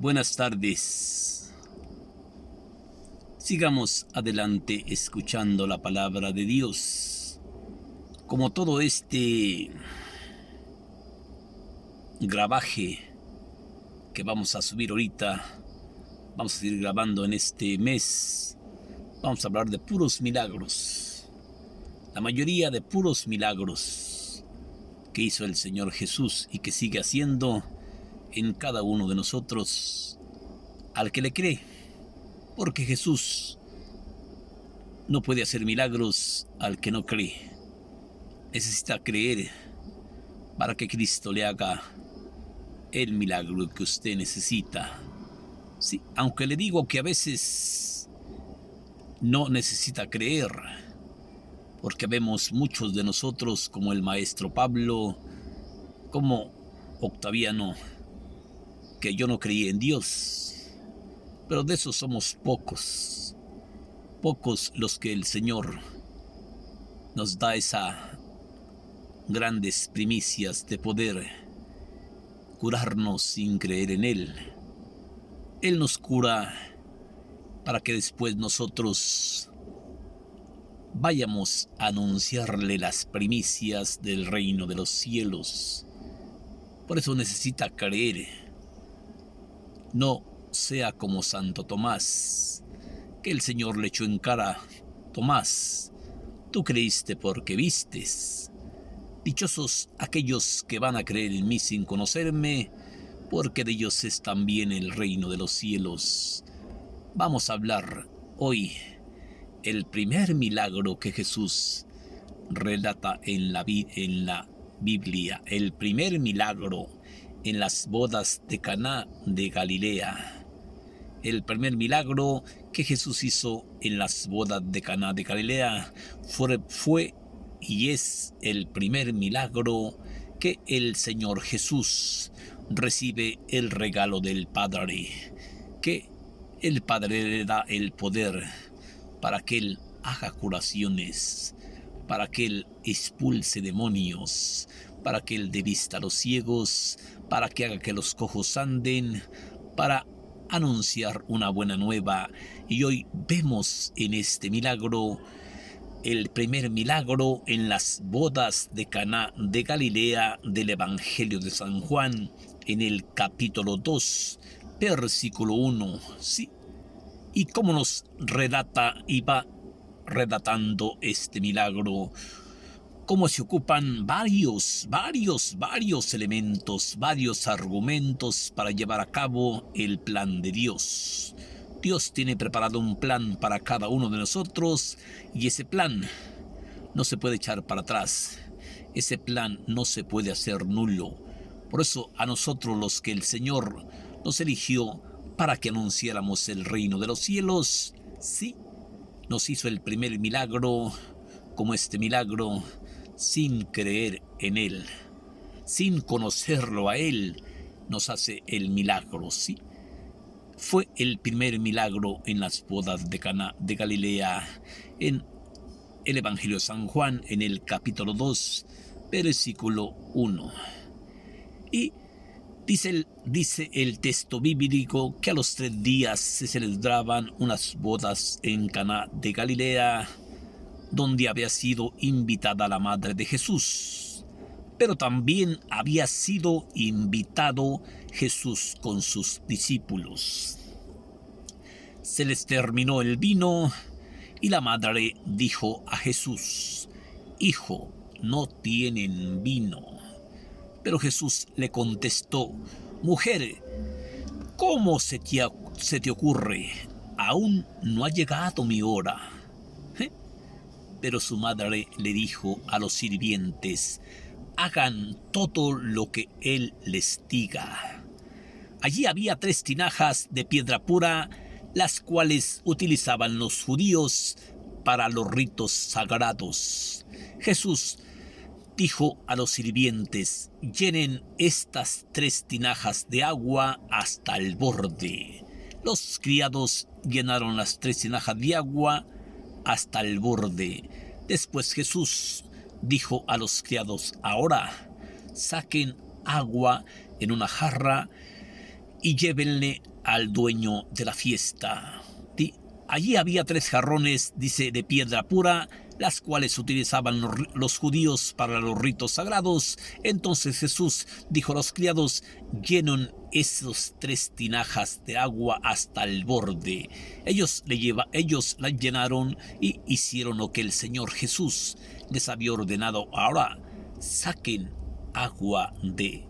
Buenas tardes. Sigamos adelante escuchando la palabra de Dios. Como todo este grabaje que vamos a subir ahorita, vamos a seguir grabando en este mes, vamos a hablar de puros milagros. La mayoría de puros milagros que hizo el Señor Jesús y que sigue haciendo en cada uno de nosotros al que le cree, porque Jesús no puede hacer milagros al que no cree. Necesita creer para que Cristo le haga el milagro que usted necesita. Sí, aunque le digo que a veces no necesita creer, porque vemos muchos de nosotros como el maestro Pablo, como Octaviano, que yo no creía en Dios, pero de esos somos pocos los que el Señor nos da esas grandes primicias de poder curarnos sin creer en Él. Él nos cura para que después nosotros vayamos a anunciarle las primicias del reino de los cielos. Por eso necesita creer. No sea como Santo Tomás, que el Señor le echó en cara: Tomás, tú creíste porque vistes. Dichosos aquellos que van a creer en mí sin conocerme, porque de ellos es también el reino de los cielos. Vamos a hablar hoy el primer milagro que Jesús relata en la Biblia, el primer milagro en las bodas de Caná de Galilea. El primer milagro que Jesús hizo en las bodas de Caná de Galilea fue y es el primer milagro que el Señor Jesús recibe el regalo del Padre, que el Padre le da el poder para que Él haga curaciones, para que Él expulse demonios, para que Él dé vista a los ciegos, para que haga que los cojos anden, para anunciar una buena nueva. Y hoy vemos en este milagro el primer milagro en las bodas de Caná de Galilea del Evangelio de San Juan, en el capítulo 2, versículo 1. ¿Sí? Y cómo nos relata y va relatando este milagro, cómo se ocupan varios elementos, varios argumentos para llevar a cabo el plan de Dios. Dios tiene preparado un plan para cada uno de nosotros y ese plan no se puede echar para atrás. Ese plan no se puede hacer nulo. Por eso a nosotros los que el Señor nos eligió para que anunciáramos el reino de los cielos, sí, nos hizo el primer milagro como este milagro sin creer en Él, sin conocerlo a Él, nos hace el milagro, sí. Fue el primer milagro en las bodas de Caná de Galilea, en el Evangelio de San Juan, en el capítulo 2, versículo 1. Y dice el texto bíblico que a los 3 días se celebraban unas bodas en Caná de Galilea, donde había sido invitada la madre de Jesús, pero también había sido invitado Jesús con sus discípulos. Se les terminó el vino y la madre dijo a Jesús: Hijo, no tienen vino. Pero Jesús le contestó: Mujer, ¿cómo se te ocurre? Aún no ha llegado mi hora. Pero su madre le dijo a los sirvientes: Hagan todo lo que él les diga. Allí había 3 tinajas de piedra pura, las cuales utilizaban los judíos para los ritos sagrados. Jesús dijo a los sirvientes: Llenen estas 3 tinajas de agua hasta el borde. Los criados llenaron las 3 tinajas de agua hasta el borde. Después Jesús dijo a los criados: Ahora saquen agua en una jarra y llévenle al dueño de la fiesta. Allí había 3 jarrones, dice, de piedra pura, las cuales utilizaban los judíos para los ritos sagrados. Entonces Jesús dijo a los criados: llenen esos 3 tinajas de agua hasta el borde. Ellos las llenaron y hicieron lo que el Señor Jesús les había ordenado. Ahora saquen agua de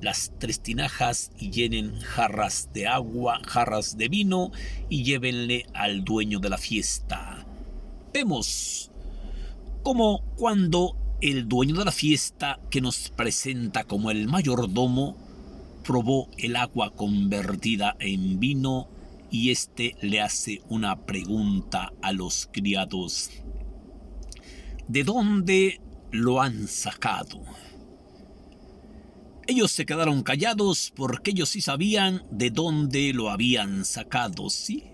las 3 tinajas y llenen jarras de agua, jarras de vino, y llévenle al dueño de la fiesta. Vemos como cuando el dueño de la fiesta, que nos presenta como el mayordomo, probó el agua convertida en vino, y le hace una pregunta a los criados: ¿de dónde lo han sacado? Ellos se quedaron callados porque ellos sí sabían de dónde lo habían sacado, ¿sí?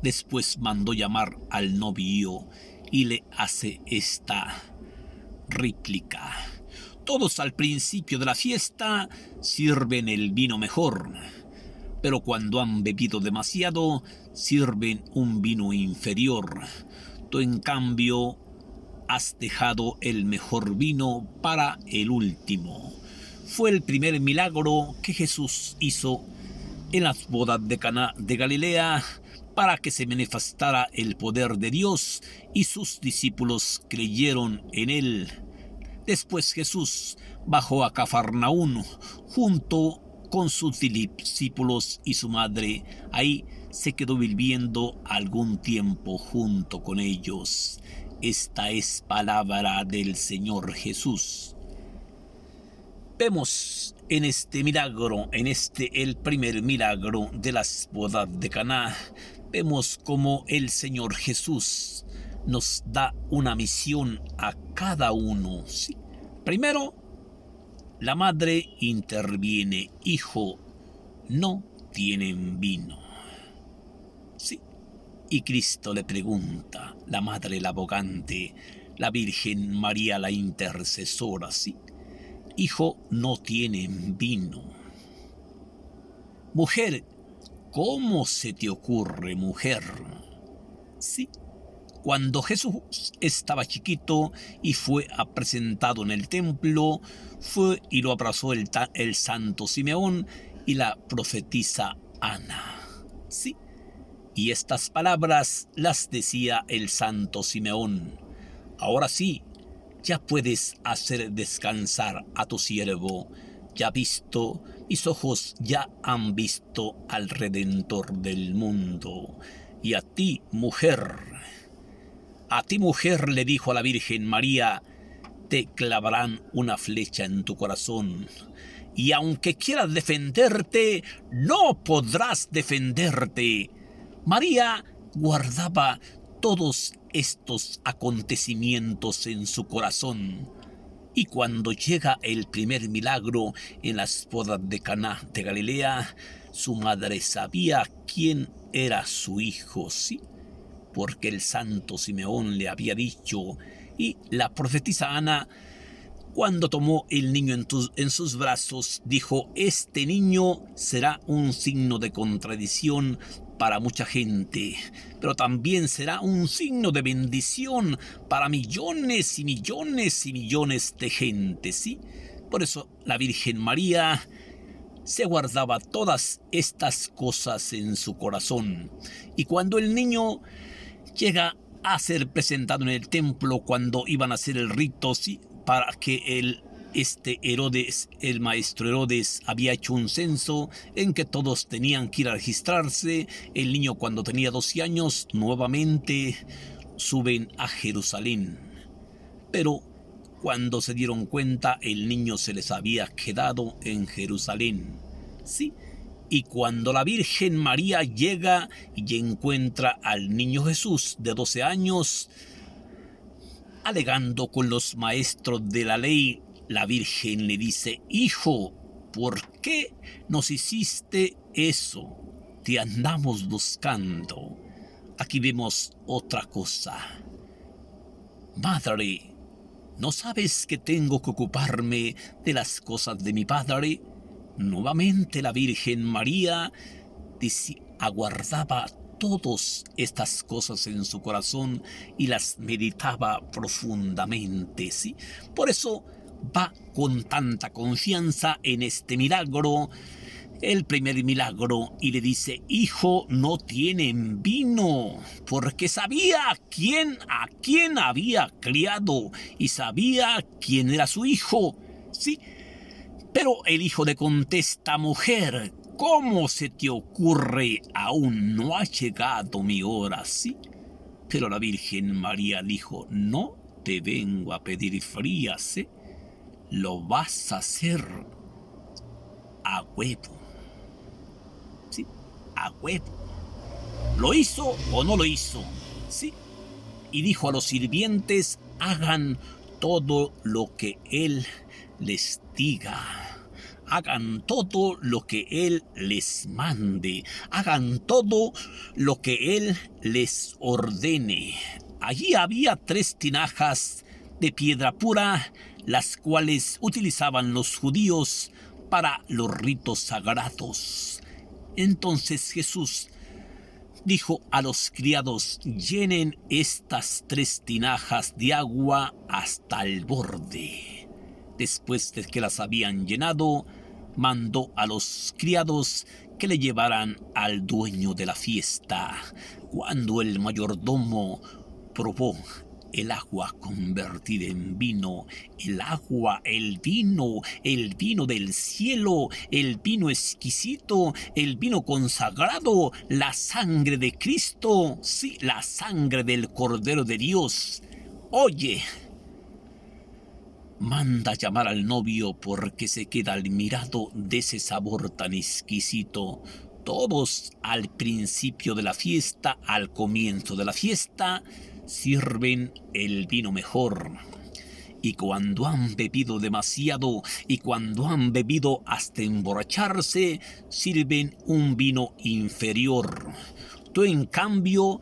Después mandó llamar al novio y le hace esta réplica: todos al principio de la fiesta sirven el vino mejor, pero cuando han bebido demasiado sirven un vino inferior. Tú, en cambio, has dejado el mejor vino para el último. Fue el primer milagro que Jesús hizo en las bodas de Caná de Galilea, para que se manifestara el poder de Dios, y sus discípulos creyeron en él. Después Jesús bajó a Cafarnaún junto con sus discípulos y su madre. Ahí se quedó viviendo algún tiempo junto con ellos. Esta es palabra del Señor Jesús. Vemos en este milagro, el primer milagro de las bodas de Caná, vemos como el Señor Jesús nos da una misión a cada uno, ¿sí? Primero, la madre interviene: hijo, no tienen vino, ¿sí? Y Cristo le pregunta, la madre, la bogante, la Virgen María, la intercesora, ¿sí? Hijo, no tienen vino. Mujer, ¿cómo se te ocurre, mujer? Sí, cuando Jesús estaba chiquito y fue presentado en el templo, fue y lo abrazó el santo Simeón y la profetisa Ana. Sí, y estas palabras las decía el santo Simeón: ahora sí, ya puedes hacer descansar a tu siervo. Ya visto, mis ojos ya han visto al Redentor del mundo. Y a ti, mujer, le dijo a la Virgen María, te clavarán una flecha en tu corazón. Y aunque quieras defenderte, no podrás defenderte. María guardaba todos estos acontecimientos en su corazón. Y cuando llega el primer milagro en las bodas de Caná de Galilea, su madre sabía quién era su hijo, sí, porque el santo Simeón le había dicho. Y la profetisa Ana, cuando tomó el niño en sus brazos, dijo: este niño será un signo de contradicción para mucha gente, pero también será un signo de bendición para millones y millones y millones de gente, ¿sí? Por eso la Virgen María se guardaba todas estas cosas en su corazón. Y cuando el niño llega a ser presentado en el templo, cuando iban a hacer el rito, ¿sí?, para que Herodes, el maestro Herodes, había hecho un censo en que todos tenían que ir a registrarse. El niño, cuando tenía 12 años, nuevamente suben a Jerusalén. Pero cuando se dieron cuenta, el niño se les había quedado en Jerusalén, ¿sí? Y cuando la Virgen María llega y encuentra al niño Jesús de 12 años, alegando con los maestros de la ley, la Virgen le dice: hijo, ¿por qué nos hiciste eso? Te andamos buscando. Aquí vemos otra cosa. Madre, ¿no sabes que tengo que ocuparme de las cosas de mi padre? nuevamente la Virgen María aguardaba todas estas cosas en su corazón y las meditaba profundamente, ¿sí? Por eso va con tanta confianza en este milagro, el primer milagro, y le dice: hijo, no tienen vino, porque sabía a quién había criado y sabía quién era su hijo, ¿sí? Pero el hijo le contesta: mujer, ¿cómo se te ocurre? Aún no ha llegado mi hora, ¿sí? Pero la Virgen María dijo: no te vengo a pedir frías, ¿eh? Lo vas a hacer a huevo, ¿sí? A huevo. ¿Lo hizo o no lo hizo? ¿Sí? Y dijo a los sirvientes: hagan todo lo que él les diga. Hagan todo lo que él les mande. Hagan todo lo que él les ordene. Allí había 3 tinajas de piedra pura, las cuales utilizaban los judíos para los ritos sagrados. Entonces Jesús dijo a los criados: llenen estas 3 tinajas de agua hasta el borde. Después de que las habían llenado, mandó a los criados que le llevaran al dueño de la fiesta. Cuando el mayordomo probó el agua convertida en vino, el agua, el vino del cielo, el vino exquisito, el vino consagrado, la sangre de Cristo, sí, la sangre del Cordero de Dios. Oye, manda llamar al novio, porque se queda admirado de ese sabor tan exquisito. Todos al principio de la fiesta, al comienzo de la fiesta, sirven el vino mejor. Y cuando han bebido demasiado y cuando han bebido hasta emborracharse, sirven un vino inferior. Tú, en cambio,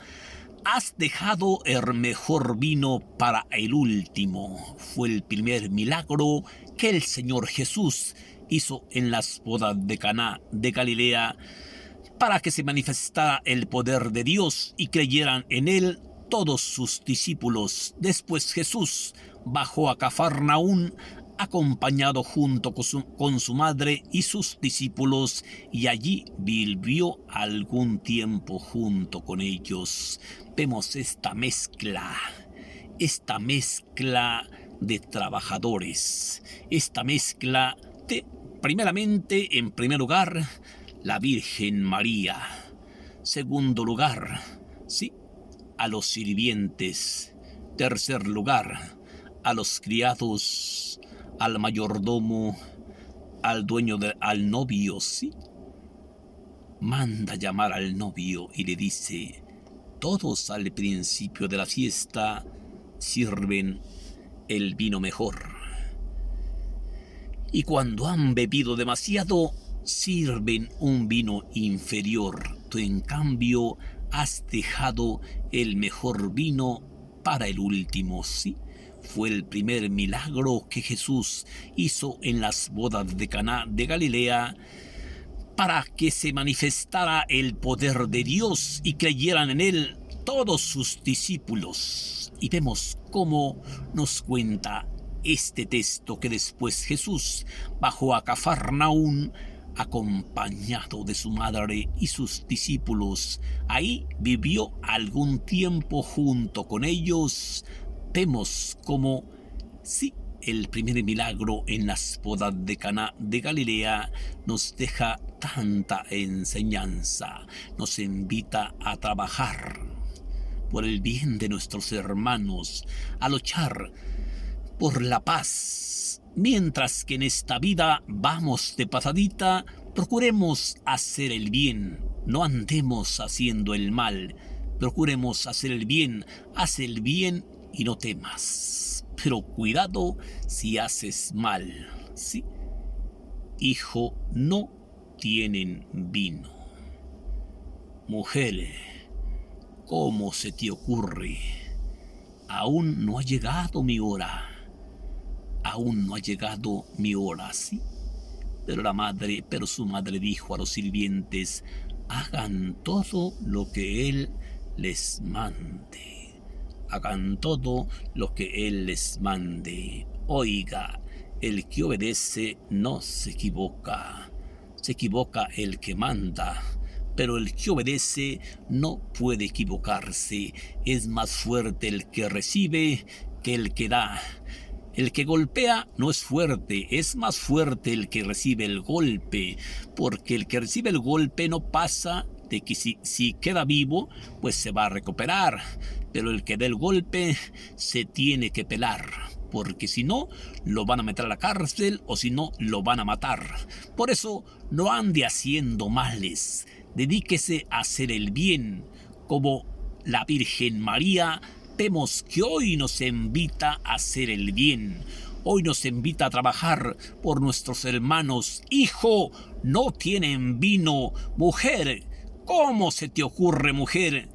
has dejado el mejor vino para el último. Fue el primer milagro que el Señor Jesús hizo en las bodas de Caná de Galilea, para que se manifestara el poder de Dios y creyeran en él todos sus discípulos. Después Jesús bajó a Cafarnaún, acompañado junto con su madre y sus discípulos, y allí vivió algún tiempo junto con ellos. Vemos esta mezcla de trabajadores, esta mezcla de, primeramente, en primer lugar, la Virgen María. Segundo lugar, sí, a los sirvientes. Tercer lugar, a los criados, al mayordomo, al dueño, al novio, sí. Manda llamar al novio y le dice: todos al principio de la fiesta sirven el vino mejor. Y cuando han bebido demasiado, sirven un vino inferior. Tú, en cambio, has dejado el mejor vino para el último, ¿sí? Fue el primer milagro que Jesús hizo en las bodas de Caná de Galilea, para que se manifestara el poder de Dios y creyeran en él todos sus discípulos. Y vemos cómo nos cuenta este texto que después Jesús bajó a Cafarnaún, acompañado de su madre y sus discípulos. Ahí vivió algún tiempo junto con ellos. Vemos cómo, sí, el primer milagro en las bodas de Caná de Galilea nos deja tanta enseñanza. Nos invita a trabajar por el bien de nuestros hermanos, a luchar por la paz. Mientras que en esta vida vamos de pasadita, procuremos hacer el bien, no andemos haciendo el mal. Procuremos hacer el bien, haz el bien y no temas. Pero cuidado si haces mal, ¿sí? Hijo, no tienen vino. Mujer, ¿cómo se te ocurre? Aún no ha llegado mi hora. Aún no ha llegado mi hora, ¿sí? Pero su madre dijo a los sirvientes: hagan todo lo que él les mande. Hagan todo lo que él les mande. Oiga, el que obedece no se equivoca. Se equivoca el que manda, pero el que obedece no puede equivocarse. Es más fuerte el que recibe que el que da. El que golpea no es fuerte, es más fuerte el que recibe el golpe, porque el que recibe el golpe no pasa de que si queda vivo, pues se va a recuperar, pero el que da el golpe se tiene que pelar, porque si no, lo van a meter a la cárcel o si no, lo van a matar. Por eso, no ande haciendo males, dedíquese a hacer el bien, como la Virgen María. Vemos que hoy nos invita a hacer el bien. Hoy nos invita a trabajar por nuestros hermanos. Hijo, no tienen vino. Mujer, ¿cómo se te ocurre, mujer?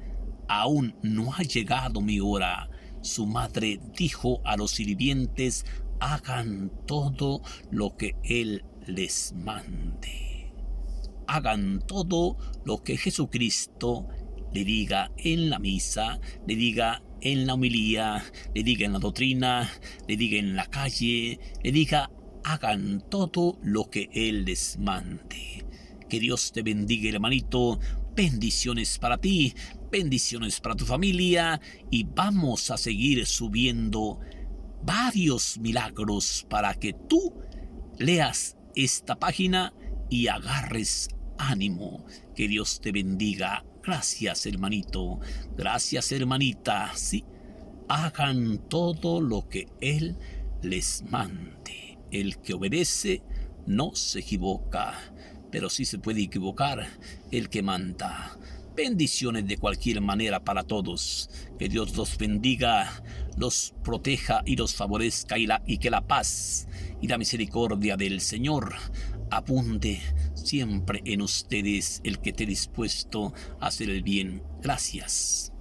Aún no ha llegado mi hora. Su madre dijo a los sirvientes: hagan todo lo que él les mande. Hagan todo lo que Jesucristo le diga en la misa, le diga en la homilía, le diga en la doctrina, le diga en la calle, le diga: hagan todo lo que él les mande. Que Dios te bendiga, hermanito. Bendiciones para ti, bendiciones para tu familia, y vamos a seguir subiendo varios milagros para que tú leas esta página y agarres ánimo. Que Dios te bendiga. Gracias, hermanito. Gracias, hermanita. Sí, hagan todo lo que él les mande. El que obedece no se equivoca, pero sí se puede equivocar el que manda. Bendiciones de cualquier manera para todos. Que Dios los bendiga, los proteja y los favorezca, y que la paz y la misericordia del Señor abunde siempre en ustedes, el que esté dispuesto a hacer el bien. Gracias.